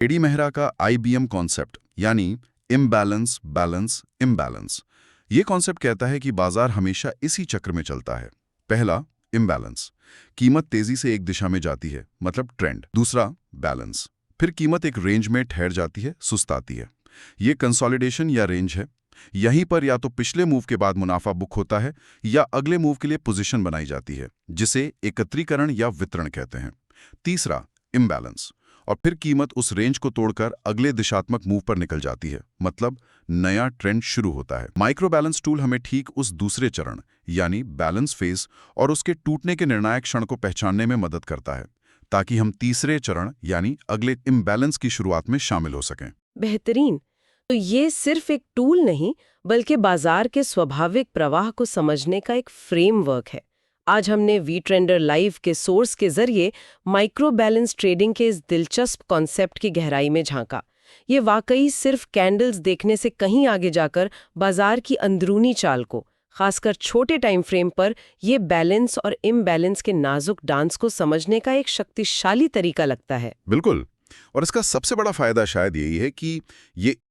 AD Mehra का IBM concept यानी imbalance balance imbalance. ये कॉन्सेप्ट कहता है कि बाजार हमेशा इसी चक्र में चलता है। पहला, इम्बैलेंस, कीमत तेजी से एक दिशा में जाती है, मतलब ट्रेंड। दूसरा, बैलेंस, फिर कीमत एक रेंज में ठहर जाती है, सुस्ताती है। ये कंसोलिडेशन या रेंज है। यहीं पर या तो पिछले मूव के बाद मुनाफा बुक होता है या अगले मूव के लिए पोजीशन बनाई जाती है, जिसे एकत्रीकरण या वितरण कहते हैं। तीसरा, इम्बैलेंस, और फिर कीमत उस रेंज को तोड़कर अगले दिशात्मक मूव पर निकल जाती है, मतलब नया ट्रेंड शुरू होता है। माइक्रो बैलेंस टूल हमें ठीक उस दूसरे चरण यानी बैलेंस फेज और उसके टूटने के निर्णायक क्षण को पहचानने में मदद करता है, ताकि हम तीसरे चरण यानी अगले इम्बैलेंस की शुरुआत में शामिल हो सकें। बेहतरीन। तो ये सिर्फ एक टूल नहीं, बल्कि बाजार के स्वाभाविक प्रवाह को समझने का एक फ्रेमवर्क है। आज हमने वी ट्रेंडर लाइव के सोर्स के जरिए माइक्रो बैलेंस ट्रेडिंग के इस दिलचस्प कॉन्सेप्ट की गहराई में झांका। ये वाकई सिर्फ कैंडल्स देखने से कहीं आगे जाकर बाजार की अंदरूनी चाल को, खासकर छोटे टाइम फ्रेम पर ये बैलेंस और इम्बैलेंस के नाजुक डांस को समझने का एक शक्तिशाली तरीका लगता है। बिल्कुल। और इसका सबसे बड़ा फायदा शायद यही है कि ये